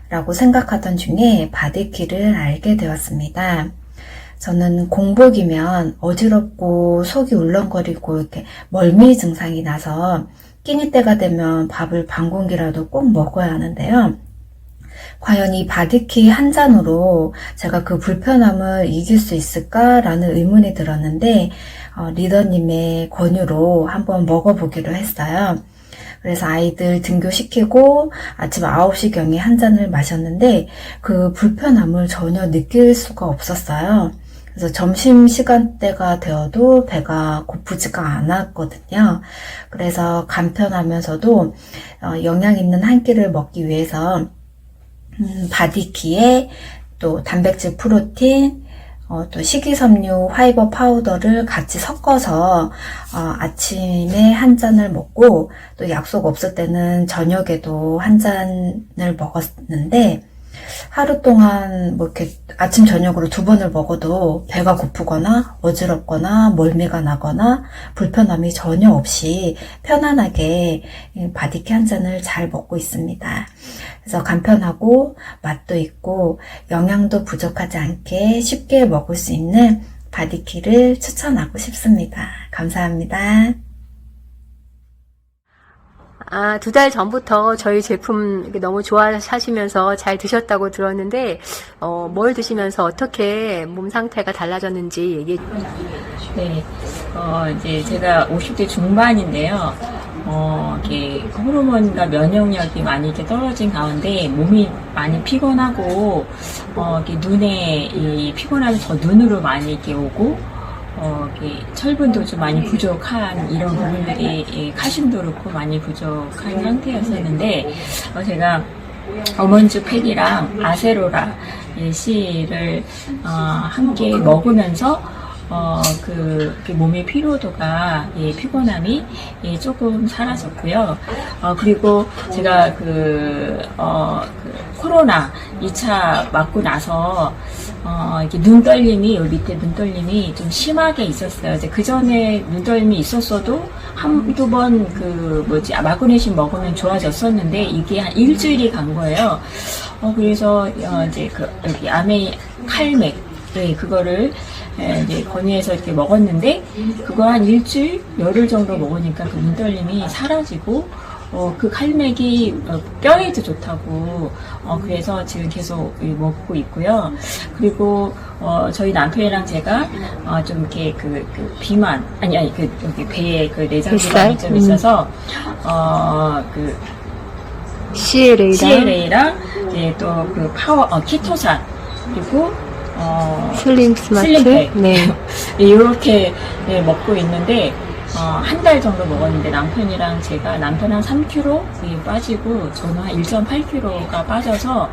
라고 생각하던 중에 바디키를 알게 되었습니다. 저는 공복이면 어지럽고 속이 울렁거리고 이렇게 멀미 증상이 나서 끼니 때가 되면 밥을 반 공기라도 꼭 먹어야 하는데요. 과연 이 바디키 한 잔으로 제가 그 불편함을 이길 수 있을까라는 의문이 들었는데 리더님의 권유로 한번 먹어보기로 했어요. 그래서 아이들 등교시키고 아침 9시경에 한 잔을 마셨는데 그 불편함을 전혀 느낄 수가 없었어요. 그래서 점심시간대가 되어도 배가 고프지가 않았거든요. 그래서 간편하면서도 영양 있는 한 끼를 먹기 위해서 바디키에 또 단백질 프로틴, 또 식이섬유 파이버 파우더를 같이 섞어서 아침에 한 잔을 먹고 또 약속 없을 때는 저녁에도 한 잔을 먹었는데 하루 동안 뭐 이렇게 아침 저녁으로 2번을 먹어도 배가 고프거나 어지럽거나 멀미가 나거나 불편함이 전혀 없이 편안하게 바디키 한 잔을 잘 먹고 있습니다. 그래서 간편하고 맛도 있고 영양도 부족하지 않게 쉽게 먹을 수 있는 바디키를 추천하고 싶습니다. 감사합니다. 2달 전부터 저희 제품 너무 좋아하시면서 잘 드셨다고 들었는데, 뭘 드시면서 어떻게 몸 상태가 달라졌는지 얘기해 주세요. 네, 이제 제가 50대 중반인데요. 이렇게 호르몬과 면역력이 많이 이렇게 떨어진 가운데 몸이 많이 피곤하고, 이렇게 눈에 이 피곤함이 더 눈으로 많이 이렇게 오고, 이렇게 철분도 좀 많이 부족한 이런 부분들이 칼슘도 그렇고 많이 부족한 상태였었는데 제가 어먼즈 팩이랑 아세로라 C를 함께 먹으면서 그 몸의 피로도가 피곤함이 조금 사라졌고요. 그리고 제가 코로나 2차 맞고 나서 이렇게 눈떨림이 여기 밑에 눈떨림이 좀 심하게 있었어요. 이제 그 전에 눈떨림이 있었어도 한두 번 마그네슘 먹으면 좋아졌었는데 이게 한 일주일이 간 거예요. 그래서 이제 여기 아메이 칼맥 그거를 이제 건의해서 이렇게 먹었는데 그거 한 일주일 열흘 정도 먹으니까 그 눈떨림이 사라지고 그 칼맥이 뼈에도 좋다고 그래서 지금 계속 먹고 있고요. 그리고 저희 남편이랑 제가 좀 이렇게 그 비만 여기 배에 그 내장 비만이 좀 있어서 그 CLA랑 또 그 파워 키토산 그리고 슬림 스마트. 슬림팩. 네. 이렇게 먹고 있는데, 한 달 정도 먹었는데, 남편이랑 제가, 남편 한 3kg 빠지고, 저는 한 1.8kg가 빠져서,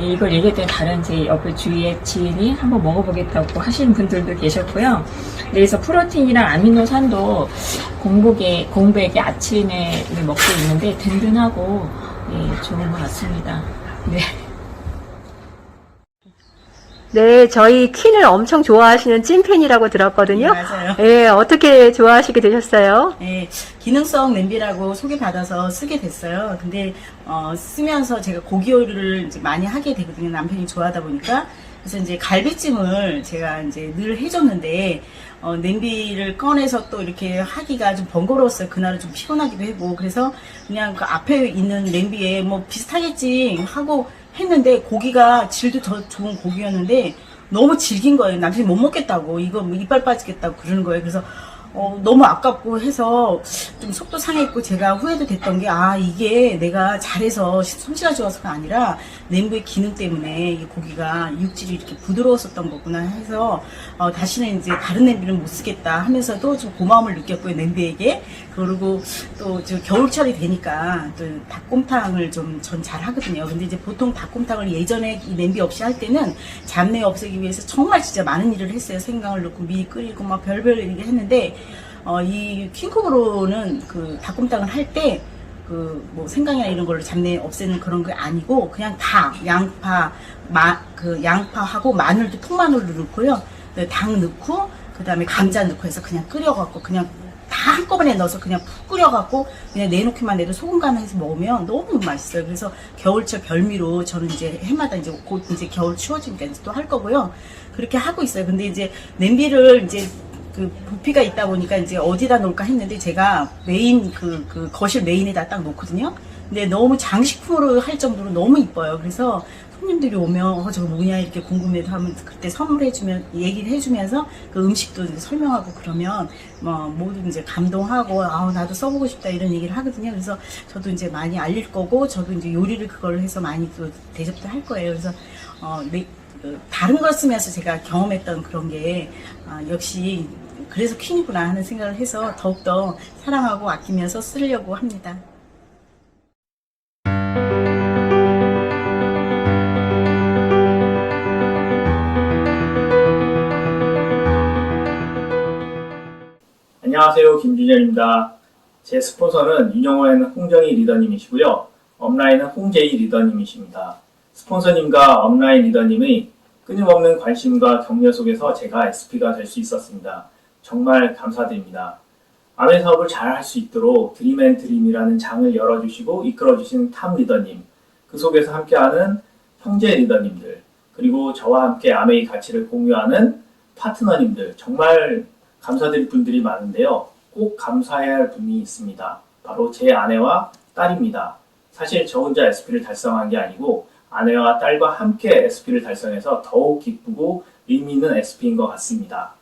이걸 얘기했더니 다른 제 옆에 주위에 지인이 한번 먹어보겠다고 하시는 분들도 계셨고요. 그래서 프로틴이랑 아미노산도 공복에 아침에 먹고 있는데, 든든하고, 좋은 것 같습니다. 네. 네, 저희 퀸을 엄청 좋아하시는 찐팬이라고 들었거든요. 네, 맞아요. 네, 어떻게 좋아하시게 되셨어요? 네, 기능성 냄비라고 소개받아서 쓰게 됐어요. 근데 쓰면서 제가 고기 요리를 이제 많이 하게 되거든요. 남편이 좋아하다 보니까. 그래서 이제 갈비찜을 제가 이제 늘 해줬는데 냄비를 꺼내서 또 이렇게 하기가 좀 번거로웠어요. 그날은 좀 피곤하기도 하고. 그래서 그냥 그 앞에 있는 냄비에 뭐 비슷하겠지 하고 했는데 고기가 질도 더 좋은 고기였는데 너무 질긴 거예요. 남편이 못 먹겠다고 이거 뭐 이빨 빠지겠다고 그러는 거예요. 그래서 너무 아깝고 해서 좀 속도 상했고 제가 후회도 됐던 게 이게 내가 잘해서 솜씨가 좋아서가 아니라 냄비의 기능 때문에 이 고기가 육질이 이렇게 부드러웠었던 거구나 해서 다시는 이제 다른 냄비는 못 쓰겠다 하면서도 좀 고마움을 느꼈고요, 냄비에게. 그리고 또 겨울철이 되니까 또 닭곰탕을 좀 전 잘 하거든요. 근데 이제 보통 닭곰탕을 예전에 이 냄비 없이 할 때는 잡내 없애기 위해서 정말 진짜 많은 일을 했어요. 생강을 넣고 미 끓이고 막 별별 일을 했는데 이 퀸쿡으로는 그 닭곰탕을 할 때 뭐 생강이나 이런 걸로 잡내 없애는 그런 게 아니고 그냥 닭, 양파, 양파하고 마늘도 통마늘도 넣고요. 닭 넣고 그다음에 감자 넣고 해서 그냥 끓여갖고 그냥 다 한꺼번에 넣어서 그냥 푹 끓여갖고 그냥 내놓기만 해도 소금 간을 해서 먹으면 너무 맛있어요. 그래서 겨울철 별미로 저는 이제 해마다 이제 곧 이제 겨울 추워지니까 이제 또 할 거고요. 그렇게 하고 있어요. 근데 이제 냄비를 이제 그 부피가 있다 보니까 이제 어디다 놓을까 했는데 제가 메인 그 거실 메인에다 딱 놓거든요. 근데 너무 장식품으로 할 정도로 너무 이뻐요. 그래서 손님들이 오면 저거 뭐냐 이렇게 궁금해도 하면 그때 선물해주면 얘기를 해주면서 그 음식도 이제 설명하고 그러면 뭐 모두 이제 감동하고 아우 나도 써보고 싶다 이런 얘기를 하거든요. 그래서 저도 이제 많이 알릴 거고 저도 이제 요리를 그걸 해서 많이 또 대접도 할 거예요. 그래서 다른 걸 쓰면서 제가 경험했던 그런 게 역시 그래서 퀸이구나 하는 생각을 해서 더욱더 사랑하고 아끼면서 쓰려고 합니다. 안녕하세요. 김준현입니다. 제 스폰서는 윤영호에는 홍정희 리더님이시고요. 업라인은 홍재희 리더님이십니다. 스폰서님과 업라인 리더님의 끊임없는 관심과 격려 속에서 제가 SP가 될 수 있었습니다. 정말 감사드립니다. 아메 사업을 잘 할 수 있도록 드림앤드림이라는 장을 열어주시고 이끌어주신 탑 리더님, 그 속에서 함께하는 형제 리더님들, 그리고 저와 함께 아메의 가치를 공유하는 파트너님들, 정말 감사드릴 분들이 많은데요. 꼭 감사해야 할 분이 있습니다. 바로 제 아내와 딸입니다. 사실 저 혼자 SP를 달성한 게 아니고 아내와 딸과 함께 SP를 달성해서 더욱 기쁘고 의미 있는 SP인 것 같습니다.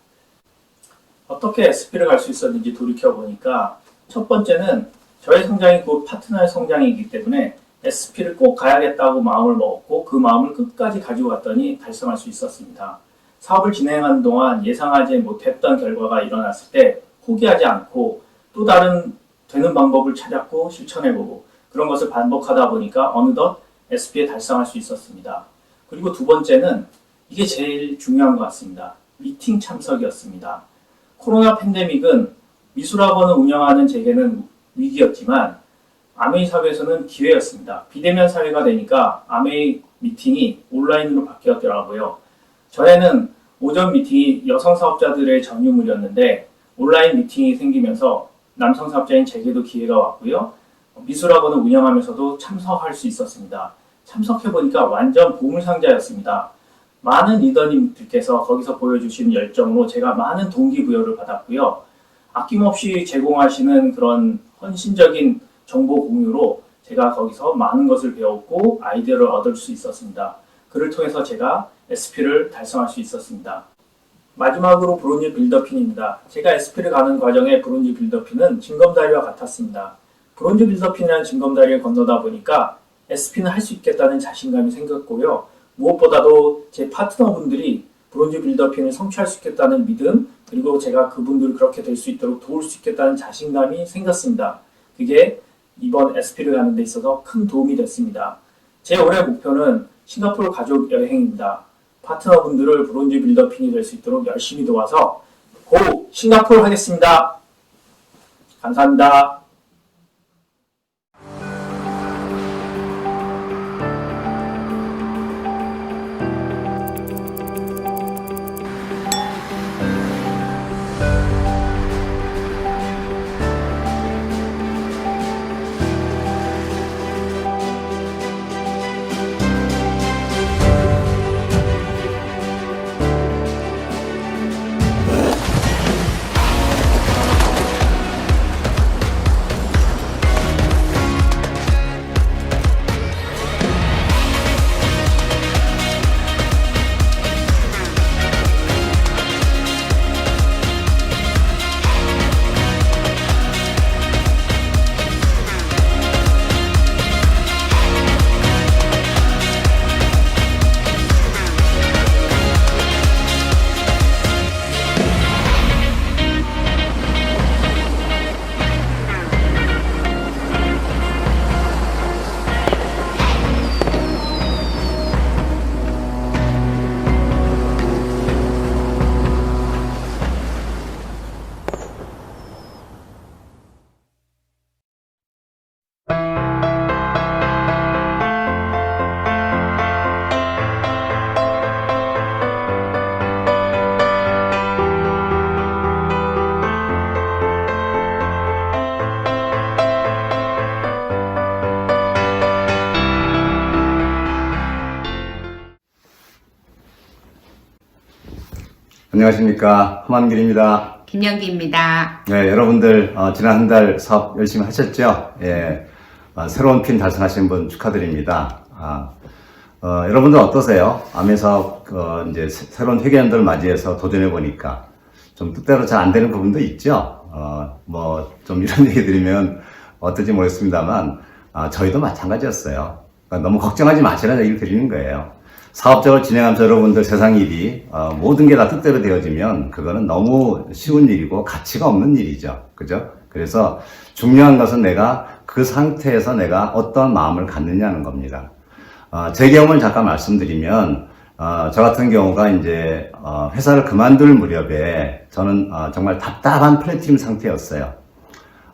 어떻게 SP를 갈 수 있었는지 돌이켜보니까 첫 번째는 저의 성장이 곧 파트너의 성장이기 때문에 SP를 꼭 가야겠다고 마음을 먹었고 그 마음을 끝까지 가지고 갔더니 달성할 수 있었습니다. 사업을 진행하는 동안 예상하지 못했던 결과가 일어났을 때 포기하지 않고 또 다른 되는 방법을 찾았고 실천해보고 그런 것을 반복하다 보니까 어느덧 SP에 달성할 수 있었습니다. 그리고 두 번째는 이게 제일 중요한 것 같습니다. 미팅 참석이었습니다. 코로나 팬데믹은 미술학원을 운영하는 제게는 위기였지만 아메이 사회에서는 기회였습니다. 비대면 사회가 되니까 아메이 미팅이 온라인으로 바뀌었더라고요. 전에는 오전 미팅이 여성 사업자들의 전유물이었는데 온라인 미팅이 생기면서 남성 사업자인 제게도 기회가 왔고요. 미술학원을 운영하면서도 참석할 수 있었습니다. 참석해보니까 완전 보물상자였습니다. 많은 리더님들께서 거기서 보여주신 열정으로 제가 많은 동기부여를 받았고요. 아낌없이 제공하시는 그런 헌신적인 정보 공유로 제가 거기서 많은 것을 배웠고 아이디어를 얻을 수 있었습니다. 그를 통해서 제가 SP를 달성할 수 있었습니다. 마지막으로 브론즈 빌더핀입니다. 제가 SP를 가는 과정에 브론즈 빌더핀은 징검다리와 같았습니다. 브론즈 빌더핀이라는 징검다리를 건너다 보니까 SP는 할 수 있겠다는 자신감이 생겼고요. 무엇보다도 제 파트너분들이 브론즈 빌더핀을 성취할 수 있겠다는 믿음, 그리고 제가 그분들을 그렇게 될 수 있도록 도울 수 있겠다는 자신감이 생겼습니다. 그게 이번 SP를 가는 데 있어서 큰 도움이 됐습니다. 제 올해 목표는 싱가포르 가족 여행입니다. 파트너분들을 브론즈 빌더핀이 될 수 있도록 열심히 도와서 고 싱가포르 하겠습니다. 감사합니다. 안녕하십니까. 허만길입니다. 김영기입니다. 네, 여러분들 지난 한 달 사업 열심히 하셨죠? 예, 새로운 핀 달성하신 분 축하드립니다. 여러분들 어떠세요? 아메 사업 이제 새로운 회계연도를 맞이해서 도전해 보니까 좀 뜻대로 잘 안 되는 부분도 있죠. 뭐 좀 이런 얘기 드리면 어떨지 모르겠습니다만 저희도 마찬가지였어요. 그러니까 너무 걱정하지 마시라는 얘기를 드리는 거예요. 사업적으로 진행하면서 여러분들 세상 일이 모든 게 다 뜻대로 되어지면 그거는 너무 쉬운 일이고 가치가 없는 일이죠. 그죠? 그래서 중요한 것은 내가 그 상태에서 내가 어떤 마음을 갖느냐는 겁니다. 제 경험을 잠깐 말씀드리면 저 같은 경우가 이제 회사를 그만둘 무렵에 저는 정말 답답한 플랫팀 상태였어요.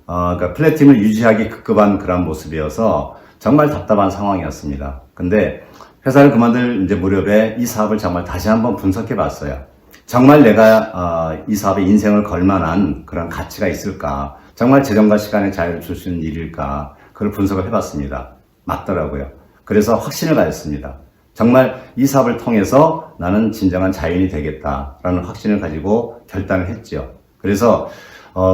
그러니까 플랫팀을 유지하기 급급한 그런 모습이어서 정말 답답한 상황이었습니다. 근데 회사를 그만둘 이제 무렵에 이 사업을 정말 다시 한번 분석해 봤어요. 정말 내가 이 사업에 인생을 걸 만한 그런 가치가 있을까? 정말 재정과 시간의 자유를 줄 수 있는 일일까? 그걸 분석을 해봤습니다. 맞더라고요. 그래서 확신을 가졌습니다. 정말 이 사업을 통해서 나는 진정한 자연이 되겠다라는 확신을 가지고 결단을 했죠. 그래서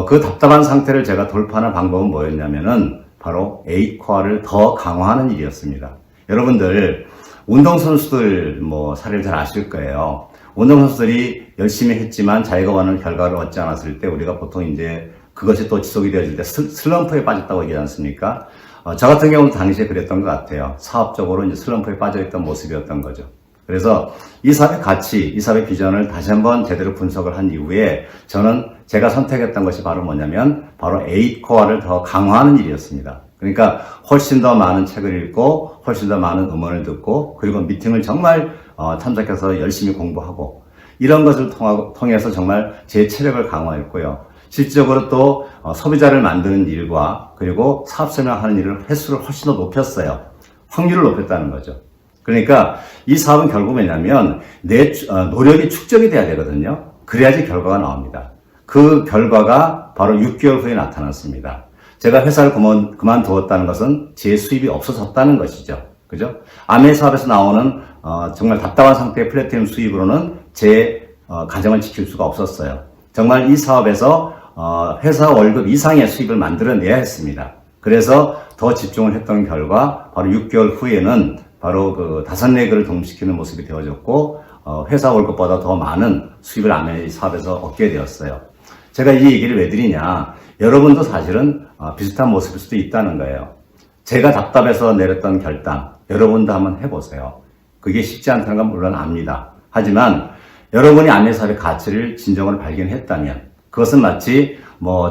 그 답답한 상태를 제가 돌파하는 방법은 뭐였냐면은 바로 에이코아를 더 강화하는 일이었습니다. 여러분들 운동선수들 사례를 잘 아실 거예요. 운동선수들이 열심히 했지만 자기가 원하는 결과를 얻지 않았을 때 우리가 보통 이제 그것이 또 지속이 되어질 때 슬럼프에 빠졌다고 얘기하지 않습니까? 저 같은 경우는 당시에 그랬던 것 같아요. 사업적으로 이제 슬럼프에 빠져있던 모습이었던 거죠. 그래서 이 사업의 가치, 이 사업의 비전을 다시 한번 제대로 분석을 한 이후에 저는 제가 선택했던 것이 바로 뭐냐면 바로 8코어를 더 강화하는 일이었습니다. 그러니까 훨씬 더 많은 책을 읽고 훨씬 더 많은 음원을 듣고 그리고 미팅을 정말 참석해서 열심히 공부하고 이런 것을 통해서 정말 제 체력을 강화했고요. 실질적으로 또 소비자를 만드는 일과 그리고 사업 설명하는 일을 횟수를 훨씬 더 높였어요. 확률을 높였다는 거죠. 그러니까 이 사업은 결국 뭐냐면 내 노력이 축적이 돼야 되거든요. 그래야지 결과가 나옵니다. 그 결과가 바로 6개월 후에 나타났습니다. 제가 회사를 그만두었다는 것은 제 수입이 없어졌다는 것이죠. 그죠? 아메 사업에서 나오는 정말 답답한 상태의 플랫폼 수입으로는 제 가정을 지킬 수가 없었어요. 정말 이 사업에서 회사 월급 이상의 수입을 만들어내야 했습니다. 그래서 더 집중을 했던 결과 바로 6개월 후에는 바로 그 5-4개를 동시키는 모습이 되어졌고 회사 월급보다 더 많은 수입을 아메 사업에서 얻게 되었어요. 제가 이 얘기를 왜 드리냐? 여러분도 사실은 비슷한 모습일 수도 있다는 거예요. 제가 답답해서 내렸던 결단, 여러분도 한번 해보세요. 그게 쉽지 않다는 건 물론 압니다. 하지만 여러분이 아메 사업의 가치를 진정으로 발견했다면 그것은 마치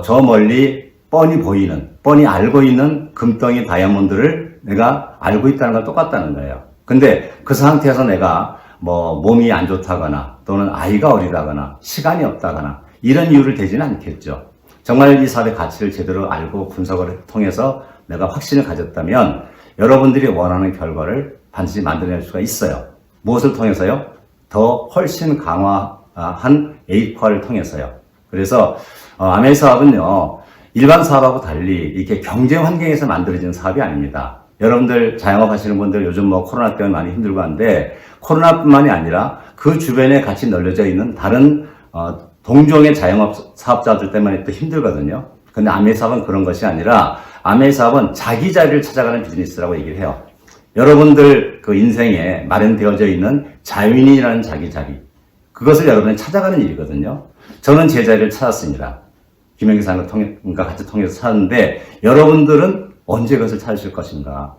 저 멀리 뻔히 보이는, 뻔히 알고 있는 금덩이 다이아몬드를 내가 알고 있다는 건 똑같다는 거예요. 근데 그 상태에서 내가 몸이 안 좋다거나 또는 아이가 어리다거나 시간이 없다거나 이런 이유를 대지는 않겠죠. 정말 이 사업의 가치를 제대로 알고 분석을 통해서 내가 확신을 가졌다면 여러분들이 원하는 결과를 반드시 만들어낼 수가 있어요. 무엇을 통해서요? 더 훨씬 강화한 에이코아를 통해서요. 그래서 아메 사업은요, 일반 사업하고 달리 이렇게 경쟁 환경에서 만들어진 사업이 아닙니다. 여러분들 자영업 하시는 분들 요즘 코로나 때문에 많이 힘들고 한데 코로나뿐만이 아니라 그 주변에 같이 널려져 있는 다른 동종의 자영업 사업자들 때문에 또 힘들거든요. 근데 아메 사업은 그런 것이 아니라 아메 사업은 자기 자리를 찾아가는 비즈니스라고 얘기를 해요. 여러분들 그 인생에 마련되어져 있는 자유인이라는 자기 자리, 그것을 여러분이 찾아가는 일이거든요. 저는 제 자리를 찾았습니다. 김영기 사장과 같이 통해서 찾았는데 여러분들은 언제 그것을 찾으실 것인가?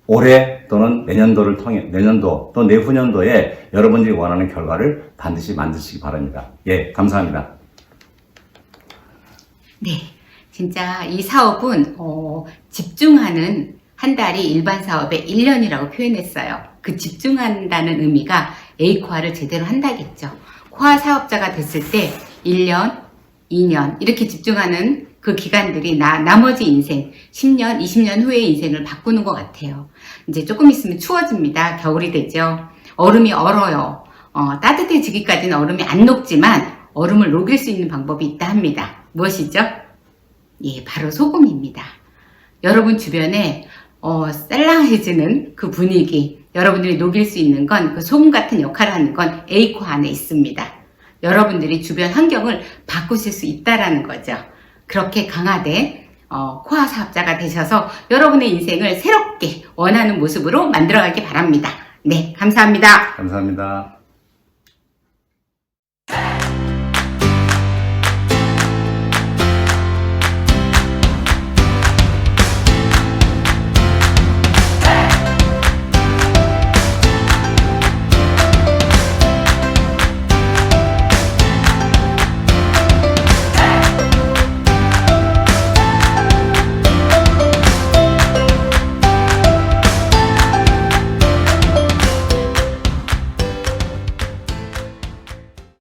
올해 또는 내년도 또 내후년도에 여러분들이 원하는 결과를 반드시 만드시기 바랍니다. 예, 감사합니다. 네, 진짜 이 사업은 집중하는 한 달이 일반 사업의 1년이라고 표현했어요. 그 집중한다는 의미가 A코아를 제대로 한다겠죠. 코아 사업자가 됐을 때 1년, 2년 이렇게 집중하는 그 기간들이 나머지 인생 10년, 20년 후의 인생을 바꾸는 것 같아요. 이제 조금 있으면 추워집니다. 겨울이 되죠. 얼음이 얼어요. 따뜻해지기까지는 얼음이 안 녹지만 얼음을 녹일 수 있는 방법이 있다 합니다. 무엇이죠? 예, 바로 소금입니다. 여러분 주변에 쌀랑해지는 그 분위기, 여러분들이 녹일 수 있는 건 그 소금 같은 역할을 하는 건 에이코아 안에 있습니다. 여러분들이 주변 환경을 바꾸실 수 있다라는 거죠. 그렇게 강화된 코아 사업자가 되셔서 여러분의 인생을 새롭게 원하는 모습으로 만들어가기 바랍니다. 네, 감사합니다. 감사합니다.